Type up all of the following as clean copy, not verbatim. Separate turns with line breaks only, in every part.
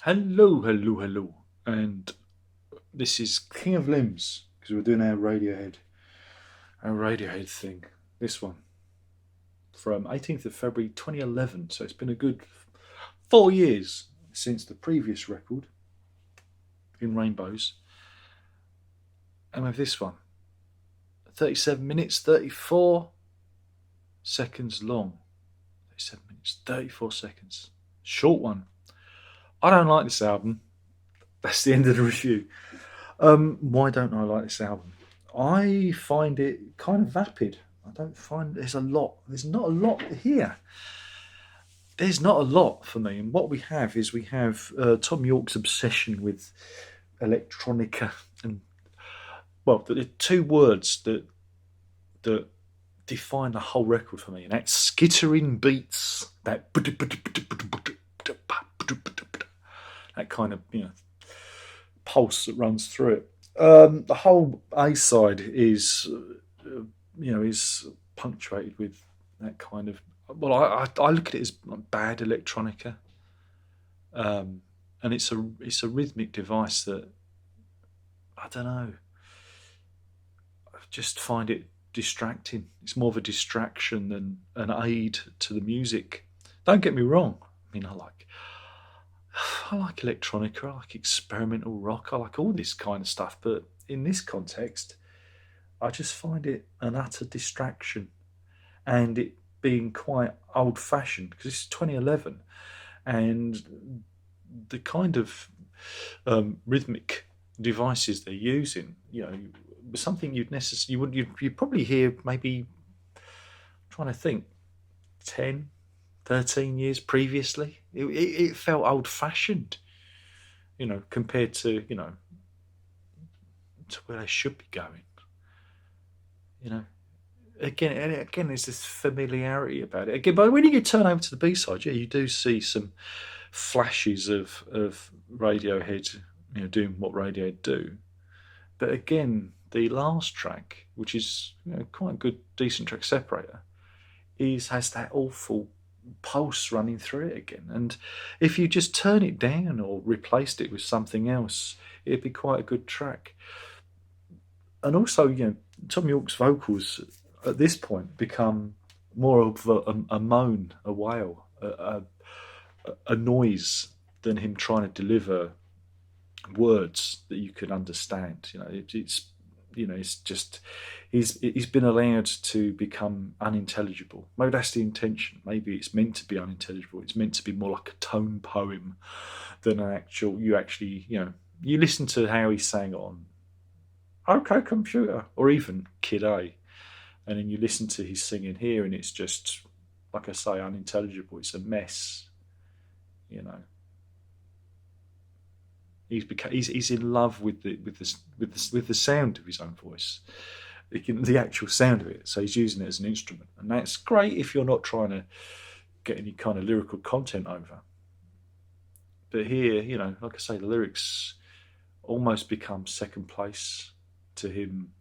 Hello, hello, hello. And this is King of Limbs because we're doing our Radiohead thing. This one from 18th of February 2011. So it's been a good 4 years since the previous record in Rainbows. And with this one, 37 minutes, 34 seconds long. 37 minutes, 34 seconds. Short one. I don't like this album. That's the end of the review. Why don't I like this album? I find it kind of vapid. I don't find there's not a lot here. There's not a lot for me. And what we have Tom York's obsession with electronica. And, well, the two words that define the whole record for me. And that's skittering beats, that kind of, pulse that runs through it. The whole A side is punctuated with that kind of. Well, I look at it as bad electronica, and it's a rhythmic device that I don't know. I just find it distracting. It's more of a distraction than an aid to the music. Don't get me wrong. I mean, I like electronica, I like experimental rock, I like all this kind of stuff. But in this context, I just find it an utter distraction, and it being quite old fashioned because it's 2011, and the kind of rhythmic devices they're using, something you'd probably hear maybe. I'm trying to think, 10, 13 years previously. It felt old fashioned, compared to where they should be going. You know, again, there's this familiarity about it. Again, but when you turn over to the B side, yeah, you do see some flashes of Radiohead, doing what Radiohead do. But again, the last track, which is quite a good, decent track, Separator, has that awful pulse running through it again. And if you just turn it down or replaced it with something else, it'd be quite a good track. And also, Tom York's vocals at this point become more of a moan, a wail, a noise than him trying to deliver words that you could understand. It's just he's been allowed to become unintelligible. Maybe that's the intention. Maybe it's meant to be unintelligible. It's meant to be more like a tone poem than an actual. You listen to how he sang on OK Computer or even Kid A, and then you listen to his singing here, and it's just, like I say, unintelligible. It's a mess. You know, he's in love with the sound of his own voice, the actual sound of it. So he's using it as an instrument, and that's great if you're not trying to get any kind of lyrical content over. But here, like I say, the lyrics almost become second place to him,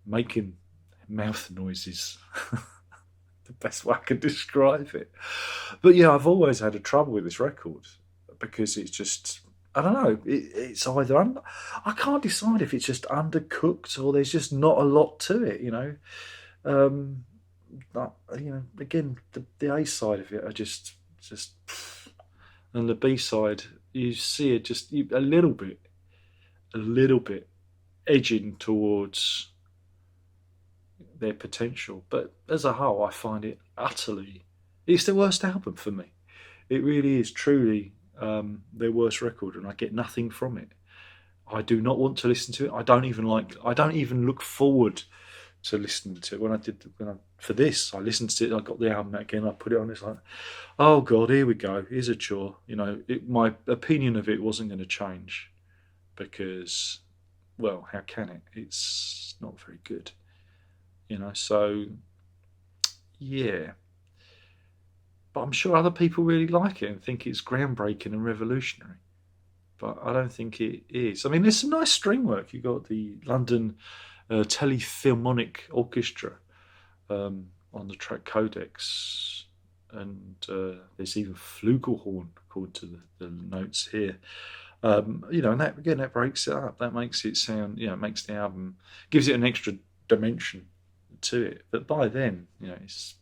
making mouth noises. The best way I can describe it. But yeah, I've always had a trouble with this record because it's just, I don't know. It's either I can't decide if it's just undercooked or there's just not a lot to it. Um, again, the A side of it are just, and the B side you see it just a little bit edging towards their potential. But as a whole, I find it utterly. It's the worst album for me. It really is truly their worst record, and I get nothing from it. I do not want to listen to it. I don't even look forward to listening to it. For this, I listened to it. I got the album out again. I put it on. It's like, oh god, here we go. Here's a chore. My opinion of it wasn't going to change because, well, how can it? It's not very good. So yeah. But I'm sure other people really like it and think it's groundbreaking and revolutionary. But I don't think it is. I mean, there's some nice string work. You got the London Telephilharmonic Orchestra on the track Codex. and there's even flugelhorn according to the notes here. And that again, that breaks it up. That makes it sound, it makes the album, gives it an extra dimension to it. But by then, it's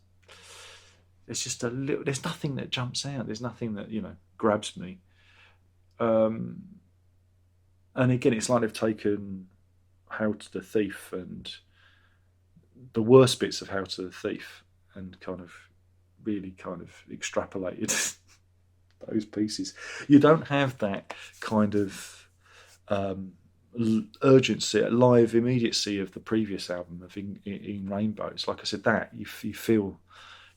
just a little. There's nothing that jumps out. There's nothing that grabs me. Um, and again, it's like they've taken Hail to the Thief and the worst bits of Hail to the Thief and kind of really kind of extrapolated those pieces. You don't have that kind of urgency, live immediacy of the previous album of In Rainbows. Like I said, that you feel,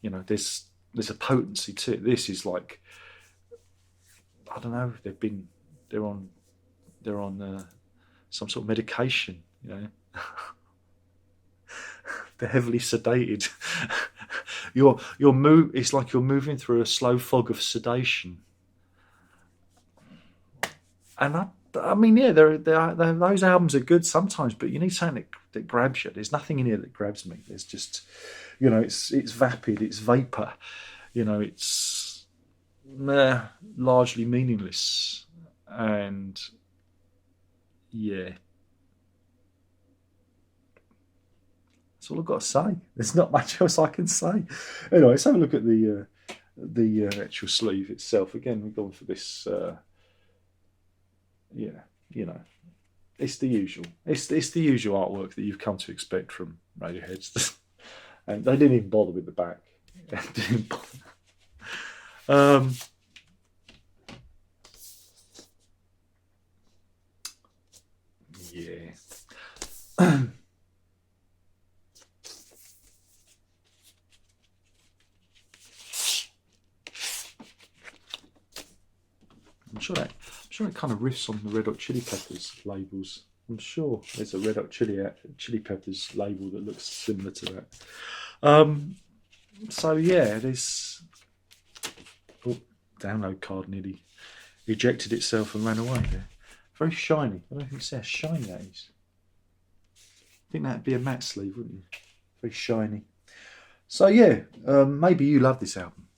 there's a potency to it. This is like, I don't know, they're on some sort of medication, they're heavily sedated. It's like you're moving through a slow fog of sedation. And I mean, yeah, those albums are good sometimes, but you need something that grabs you. There's nothing in here that grabs me. There's just, it's vapid, it's vapor, it's largely meaningless, and yeah, that's all I've got to say. There's not much else I can say. Anyway, let's have a look at the actual sleeve itself. Again, we've gone for this. It's the usual. It's the usual artwork that you've come to expect from Radiohead, and they didn't even bother with the back. Yeah. I'm sure it kind of riffs on the Red Hot Chili Peppers labels. I'm sure there's a Red Hot Chili Peppers label that looks similar to that. So yeah, there's download card nearly ejected itself and ran away there. Very shiny. I don't think it's how shiny that is. I think that'd be a matte sleeve, wouldn't you? Very shiny. So yeah, maybe you love this album.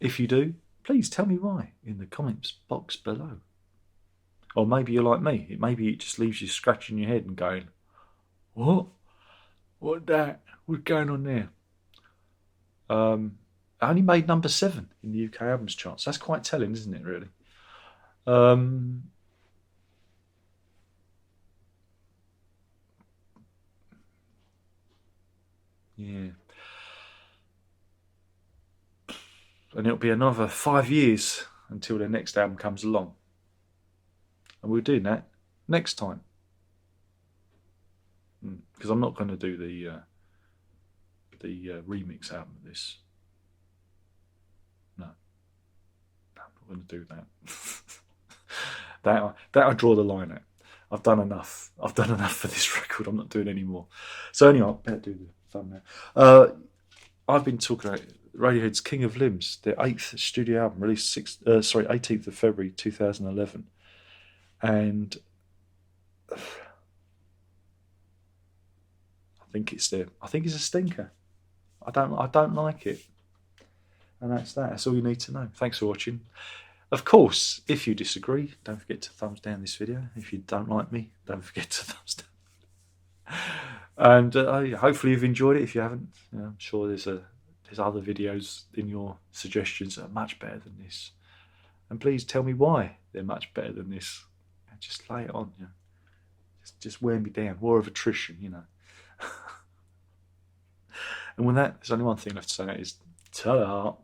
If you do, please tell me why in the comments box below. Or maybe you're like me. Maybe it just leaves you scratching your head and going, what? What that? What's going on there? I only made number 7 in the UK albums charts. That's quite telling, isn't it, really? Yeah. And it'll be another 5 years until the next album comes along. And we'll do that next time. Because I'm not going to do the remix album of this. No, I'm not going to do that. that I draw the line at. I've done enough. I've done enough for this record. I'm not doing any more. So anyway, I better do the thumbnail. I've been talking about Radiohead's King of Limbs, their 8th studio album, released 18th of February 2011, and I think it's a stinker. I don't like it, and that's that. That's all you need to know. Thanks for watching. Of course, if you disagree, don't forget to thumbs down this video. If you don't like me, don't forget to thumbs down. And hopefully you've enjoyed it. If you haven't, I'm sure there's other videos in your suggestions that are much better than this. And please tell me why they're much better than this. And just lay it on, just wear me down. War of attrition, And with that, there's only one thing left to say, that is ta-da.